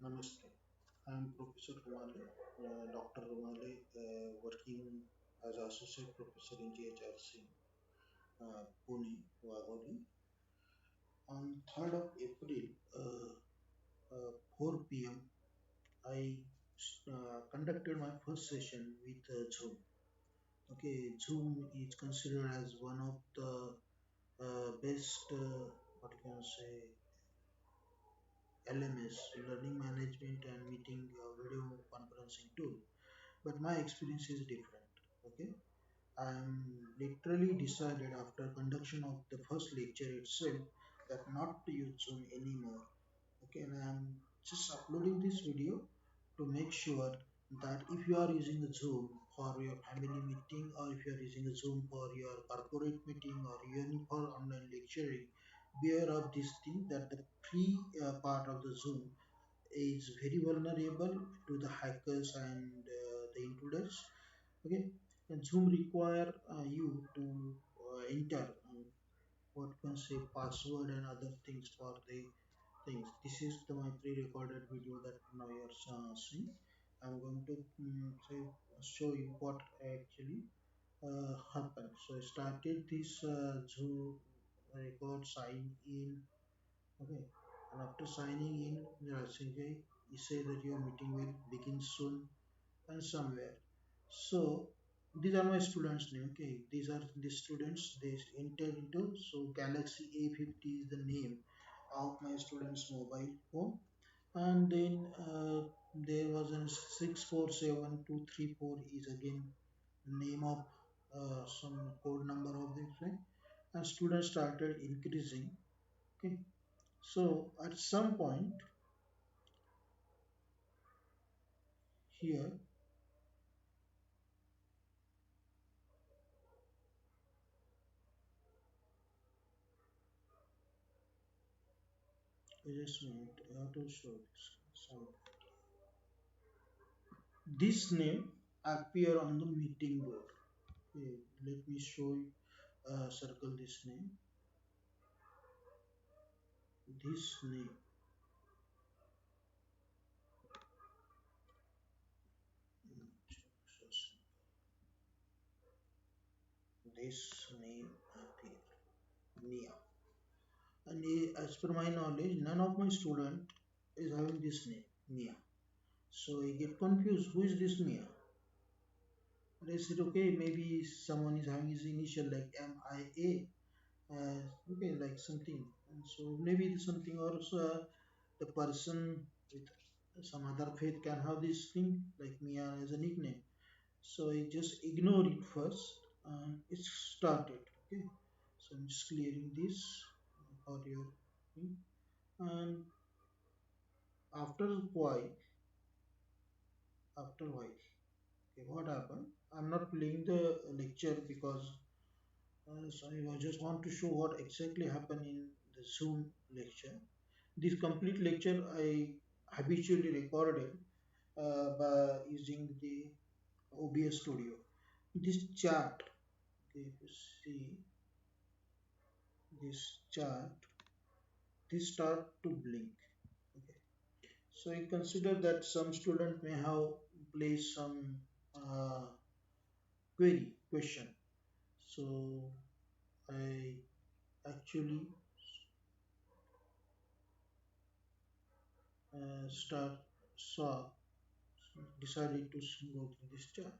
Namaste. I am Professor Rumale, Dr. Rumale, working as Associate Professor in TutorASRumale, Pune, Wagoli. On 3rd of April, 4 p.m., I conducted my first session with Zoom. Okay, Zoom is considered as one of the best, what you can say, LMS, learning management and meeting video conferencing tool. But my experience is different. Okay, I am literally decided after conduction of the first lecture itself that not to use Zoom anymore. Okay, and I am just uploading this video to make sure that if you are using a Zoom for your family meeting, or if you are using a Zoom for your corporate meeting, or even for online lecturing, beware of this thing that the free part of the Zoom is very vulnerable to the hackers and the intruders. Okay, and Zoom require you to enter what can say password and other things for the things. This is my pre-recorded video that now you are seeing. I'm going to say show you what actually happened. So I started this Zoom record sign in. Okay, and after signing in, you say that your meeting will begin soon and somewhere. So these are my students name. Okay, these are the students they enter into. So Galaxy A50 is the name of my student's mobile phone, and then there was a 647234 is again name of some code number of this right, and students started increasing. Okay, so at some point here, just a minute, I have to show this. So this name appear on the meeting board. Okay, let me show you, circle this name. This name, this name appear, Nia. And as per my knowledge, none of my student is having this name, Mia. So I get confused. Who is this Mia? And I said, okay, maybe someone is having his initial like MIA. Okay, like something. And so maybe it's something, or the person with some other faith can have this thing like Mia as a nickname. So I just ignore it first and it started. Okay, so I'm just clearing this for your thing. And after a while, after a while, okay, what happened? I'm not playing the lecture because so I just want to show what exactly happened in the Zoom lecture. This complete lecture I habitually recorded by using the OBS Studio. This chart, okay, if you see this chart, this start to blink. Okay, so I consider that some student may have placed some uh, query question. So I actually start saw decided to go through this chart.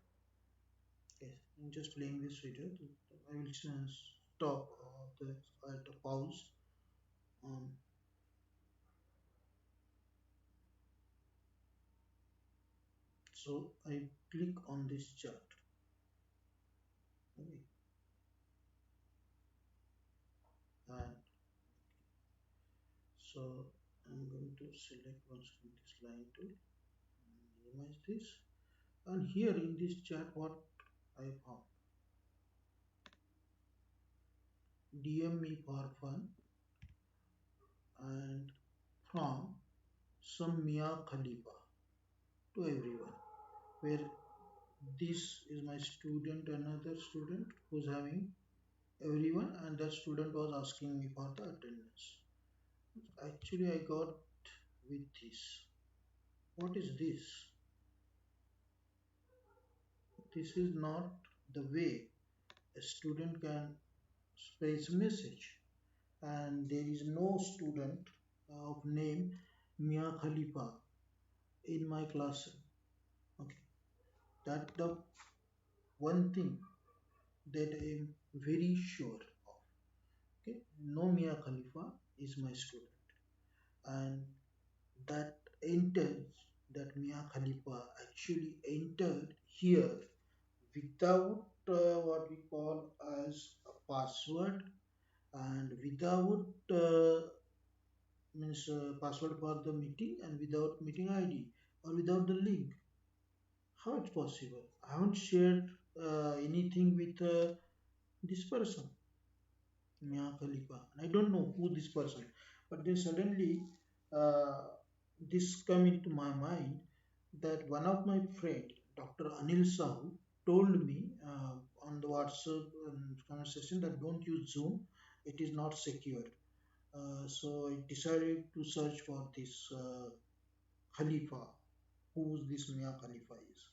Yes, I'm just playing this video. I will stop at a pause. Um, so I click on this chart. Okay, and so I'm going to select once again this line tool, minimize this, and here in this chart, what I found, DM me for fun, and from some Mia Khalifa to everyone, where this is my student, another student who's having everyone, and that student was asking me for the attendance. Actually, I got with this. what is this? This is not the way a student can space a message. And there is no student of name Mia Khalifa in my class. Okay, that the one thing that I am very sure of. Okay, no Mia Khalifa is my student, and that enters that Mia Khalifa actually entered here without what we call as a password and without means password for the meeting and without meeting ID or without the link. How it's possible? I haven't shared anything with this person, Mia Khalifa. And I don't know who this person. But then suddenly uh, this come into my mind that one of my friend, Dr. Anil Sahu, told me on the WhatsApp conversation that don't use Zoom. It is not secure. So I decided to search for this Khalifa, who this Mia Khalifa is.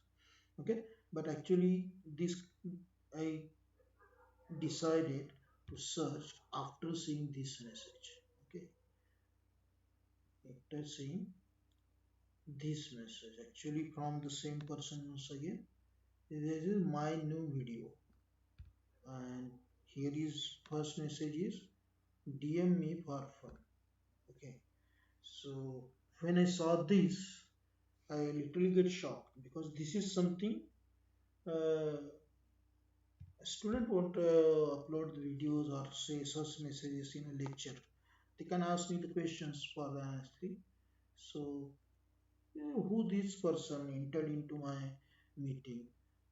Okay, but actually this I decided to search after seeing this message. Okay, after seeing this message, actually from the same person once again. This is my new video, and here is first message is DM me for fun. Okay, so when I saw this, I literally get shocked because this is something a student won't upload the videos or say such messages in a lecture. They can ask me the questions for the honestly. So, who this person entered into my meeting?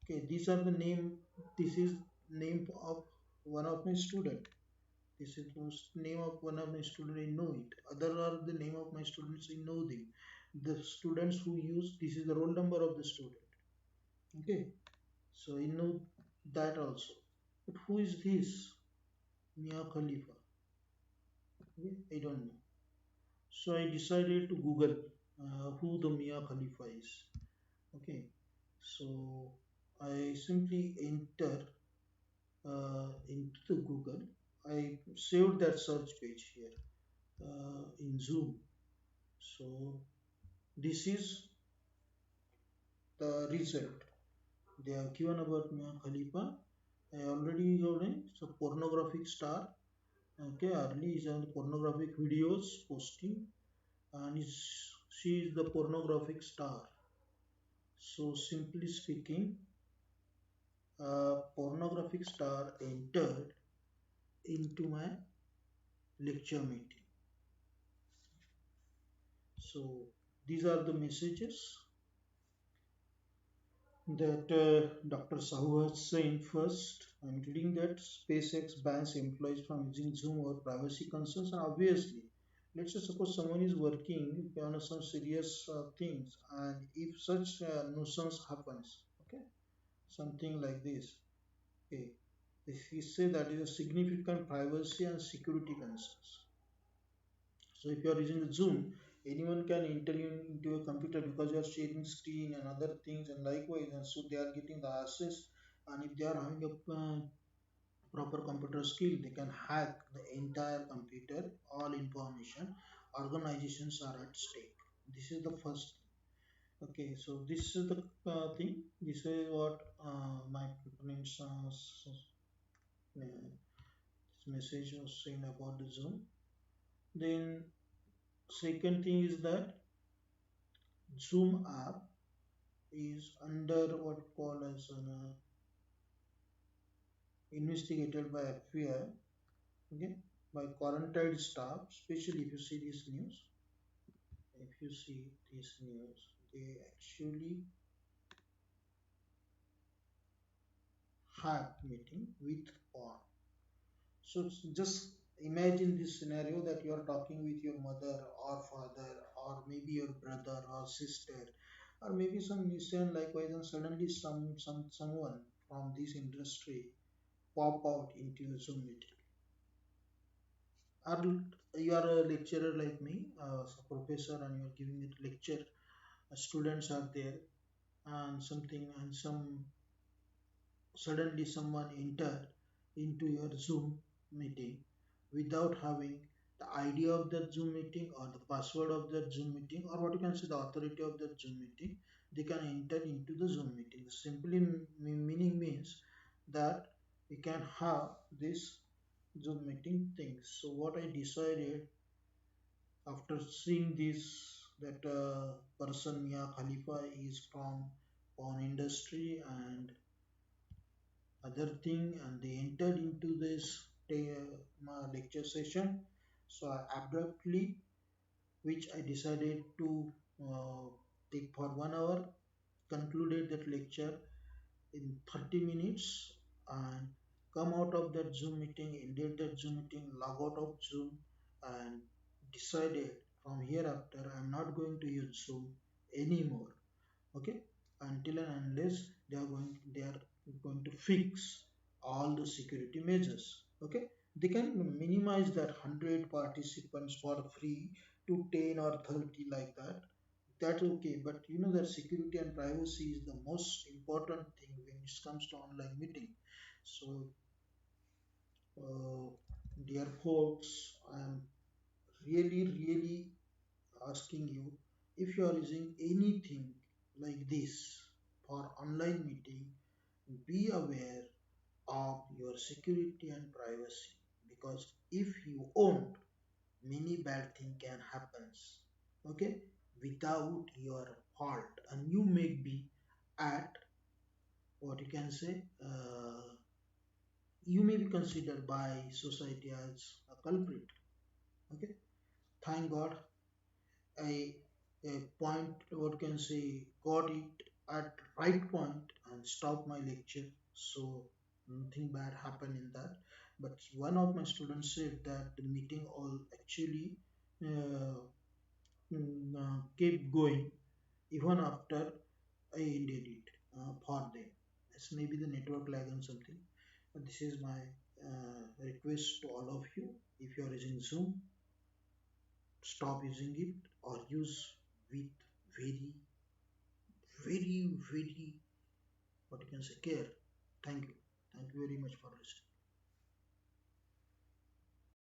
Okay, these are the name. This is name of one of my student. This is the name of one of my student. I know it. Other are the name of my students. I know them. The students who use this is the roll number of the student. Okay, so I know that also. But who is this? Mia Khalifa. Okay, I don't know. So I decided to Google who the Mia Khalifa is. Okay, so I simply enter into the Google. I saved that search page here in Zoom. So this is the result they have given about Mia Khalifa. I already got it. It's a pornographic star. Okay, early is on the pornographic videos posting, and she is the pornographic star. So simply speaking, a pornographic star entered into my lecture meeting. So these are the messages that Dr. Sahu has sent first. I'm reading that SpaceX bans employees from using Zoom over privacy concerns, and obviously, let's say suppose someone is working on some serious things, and if such nuisance happens, okay, something like this, okay, if we say that is a significant privacy and security concerns. So if you are using the Zoom, anyone can enter into a computer because you are sharing screen and other things, and likewise, and so they are getting the access. And if they are having a proper computer skill, they can hack the entire computer, all information. Organizations are at stake. This is the first. Okay, so this is the thing. This is what my name's this message was saying about the Zoom. Then second thing is that Zoom app is under what called as an investigated by FBI, okay, by quarantined staff. Especially if you see this news, if you see this news, they actually have meeting with porn. So just imagine this scenario that you are talking with your mother or father or maybe your brother or sister or maybe some musician likewise, and suddenly someone from this industry pop out into your Zoom meeting. Or you are a lecturer like me, a professor, and you are giving a lecture students are there and something and some suddenly someone entered into your Zoom meeting without having the idea of that Zoom meeting or the password of that Zoom meeting or what you can say the authority of that Zoom meeting, they can enter into the Zoom meeting. Simply meaning means that we can have this Zoom meeting things. So what I decided after seeing this that person Mia Khalifa is from porn industry and other thing and they entered into this lecture session, so I abruptly which I decided to uh, take for 1 hour concluded that lecture in 30 minutes and come out of that Zoom meeting, ended that Zoom meeting, log out of Zoom and decided from hereafter I'm not going to use Zoom anymore. Okay, until and unless they are going to fix all the security measures. Okay, they can minimize that 100 participants for free to 10 or 30 like that. That's okay, but you know that security and privacy is the most important thing when it comes to online meeting. So uh, dear folks, I am really asking you, if you are using anything like this for online meeting, be aware of your security and privacy, because if you won't, many bad thing can happen, okay, without your fault, and you may be at what you can say you may be considered by society as a culprit. Okay, thank god I point what can say got it at right point and stop my lecture, so nothing bad happened in that. But one of my students said that the meeting all actually uh, kept going even after I ended it for them. This may be the network lag and something, but this is my request to all of you. If you are using Zoom, stop using it or use with very very what you can say care. Thank you, thank you very much for listening.